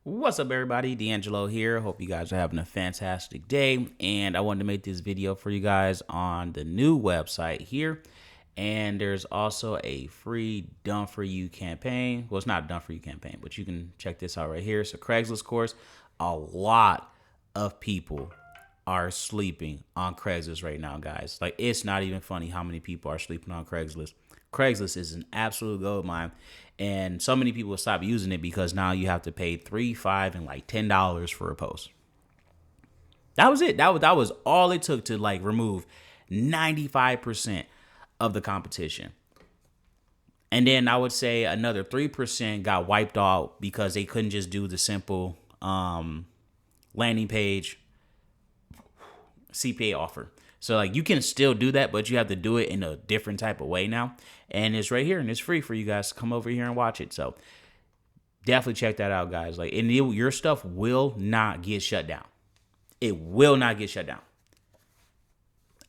What's up, everybody? DeAngelo here. Hope you guys are having a fantastic day. And I wanted to make this video for you guys on the new website here. And there's also a free done for you campaign. Well, it's not a done for you campaign, but you can check this out right here. It's a Craigslist course. A lot of people are sleeping on Craigslist right now, guys. Like, it's not even funny how many people are sleeping on Craigslist. Craigslist is an absolute gold mine, and so many people stop using it because now you have to pay $3, $5, and like $10 for a post. That was it. That was all it took to like remove 95% of the competition. And then I would say another 3% got wiped out because they couldn't just do the simple landing page CPA offer. So like you can still do that, but you have to do it in a different type of way now. And it's right here and it's free for you guys to come over here and watch it. So definitely check that out, guys. Like, and your stuff will not get shut down. It will not get shut down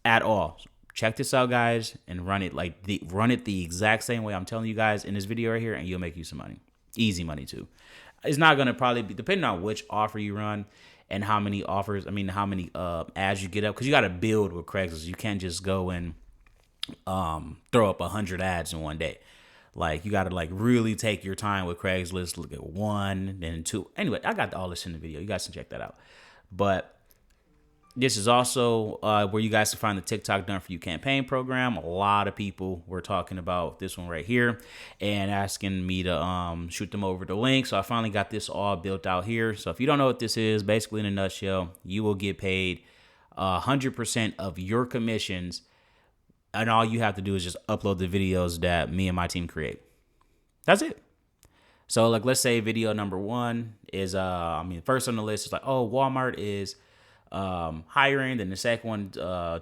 at all. Check this out, guys, and run it the exact same way I'm telling you guys in this video right here, and you'll make you some money. Easy money too. It's not gonna probably be depending on which offer you run and how many how many ads you get up, because you got to build with Craigslist. You can't just go and throw up 100 ads in one day. Like, you got to like really take your time with Craigslist. Look at one, then two. Anyway, I got all this in the video. You guys can check that out. But this is also where you guys can find the TikTok Done For You campaign program. A lot of people were talking about this one right here and asking me to shoot them over the link. So I finally got this all built out here. So if you don't know what this is, basically in a nutshell, you will get paid 100% of your commissions. And all you have to do is just upload the videos that me and my team create. That's it. So like, let's say video number one is, first on the list is like, oh, Walmart is hiring, then the second one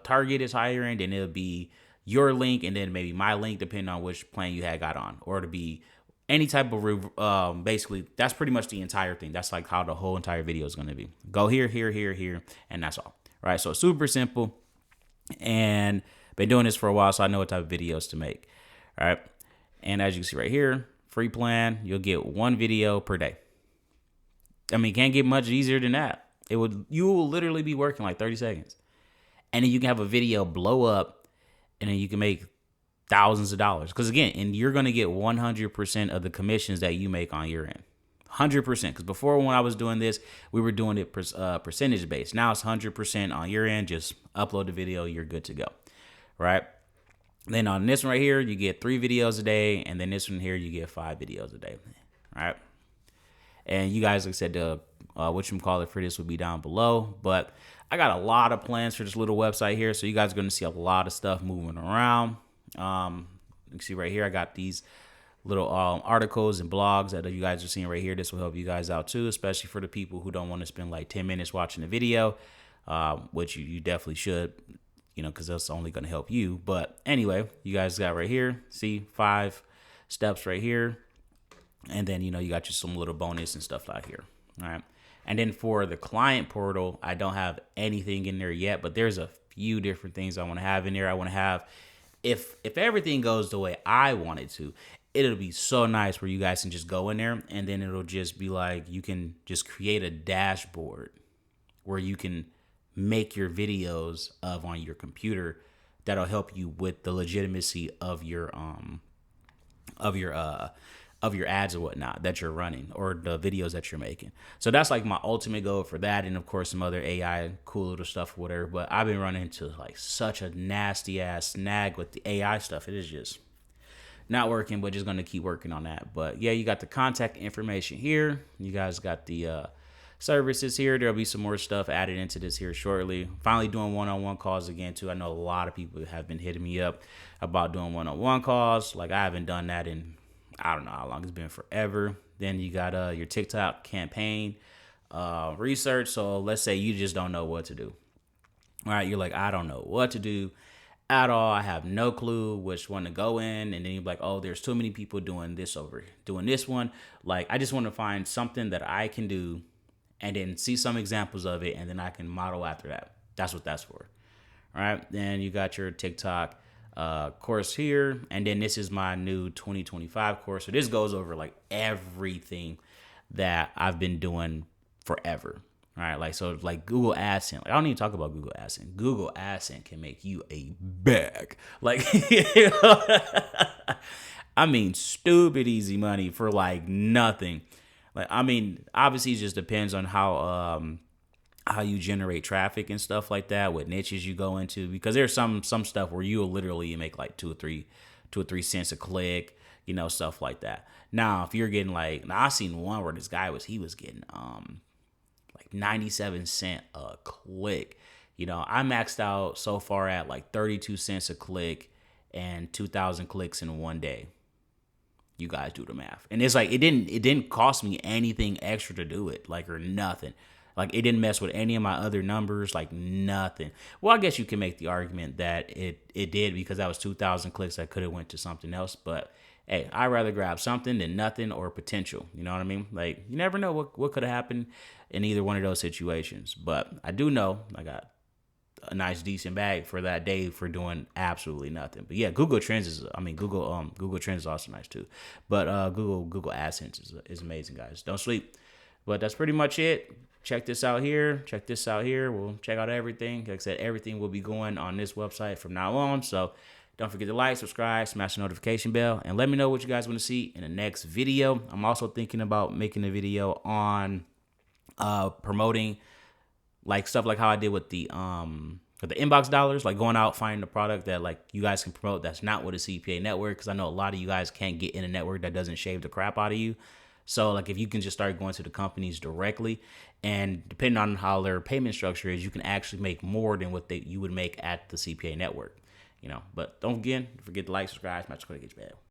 Target is hiring, then it'll be your link and then maybe my link depending on which plan you had got on, or to be any type of basically that's pretty much the entire thing. That's like how the whole entire video is going to be. Go here, and that's all. Right? So super simple, and been doing this for a while, so I know what type of videos to make. All right, and as you can see right here, free plan, you'll get one video per day. I mean, can't get much easier than that. You will literally be working like 30 seconds. And then you can have a video blow up and then you can make thousands of dollars. Because again, and you're going to get 100% of the commissions that you make on your end. 100%. Because before, when I was doing this, we were doing it percentage based. Now it's 100% on your end. Just upload the video. You're good to go. Right? Then on this one right here, you get 3 videos a day. And then this one here, you get 5 videos a day. Right? And you guys, like I said, the whatchamacallit for this will be down below. But I got a lot of plans for this little website here. So you guys are going to see a lot of stuff moving around. You can see right here, I got these little articles and blogs that you guys are seeing right here. This will help you guys out too, especially for the people who don't want to spend like 10 minutes watching the video, which you definitely should, because that's only going to help you. But anyway, you guys got right here, see 5 steps right here. And then, you got some little bonus and stuff out here. All right. And then for the client portal, I don't have anything in there yet, but there's a few different things I want to have in there. I want to have, if everything goes the way I want it to, it'll be so nice where you guys can just go in there and then it'll just be like, you can just create a dashboard where you can make your videos of on your computer. That'll help you with the legitimacy of your ads or whatnot that you're running, or the videos that you're making. So that's like my ultimate goal for that. And of course, some other AI cool little stuff or whatever. But I've been running into like such a nasty ass snag with the AI stuff. It is just not working, but just going to keep working on that. But yeah, you got the contact information here. You guys got the services here. There'll be some more stuff added into this here shortly. Finally doing one-on-one calls again too. I know a lot of people have been hitting me up about doing one-on-one calls. Like, I haven't done that in, I don't know how long, it's been forever. Then you got your TikTok campaign research. So let's say you just don't know what to do. All right, you're like, I don't know what to do at all. I have no clue which one to go in. And then you're like, oh, there's too many people doing this one. Like, I just want to find something that I can do and then see some examples of it, and then I can model after that. That's what that's for. All right, then you got your TikTok course here, and then this is my new 2025 course. So this goes over like everything that I've been doing forever. All right, like so, like Google AdSense. Like, I don't even talk about Google AdSense. Google AdSense can make you a bag. Like, I mean, stupid easy money for like nothing. Like, I mean, obviously, it just depends on how you generate traffic and stuff like that, what niches you go into, because there's some stuff where you'll literally make like 2 or 3 cents a click, stuff like that. Now, if you're getting like, now I seen one where this guy was getting like 97 cent a click. I maxed out so far at like 32 cents a click and 2,000 clicks in one day. You guys do the math. And it's like it didn't cost me anything extra to do it, like, or nothing. Like, it didn't mess with any of my other numbers, like nothing. Well, I guess you can make the argument that it did, because that was 2,000 clicks that could have went to something else. But hey, I'd rather grab something than nothing or potential. You know what I mean? Like, you never know what could have happened in either one of those situations. But I do know I got a nice decent bag for that day for doing absolutely nothing. But yeah, Google Trends Google Trends is also nice too. But Google AdSense is amazing, guys. Don't sleep. But that's pretty much it. Check this out here. Check this out here. We'll check out everything. Like I said, everything will be going on this website from now on. So don't forget to like, subscribe, smash the notification bell, and let me know what you guys want to see in the next video. I'm also thinking about making a video on promoting like stuff like how I did with the inbox dollars, like going out finding a product that like you guys can promote that's not with a CPA network, because I know a lot of you guys can't get in a network that doesn't shave the crap out of you. So like if you can just start going to the companies directly, and depending on how their payment structure is, you can actually make more than what you would make at the CPA network. But don't forget to like, subscribe, smash the notification bell.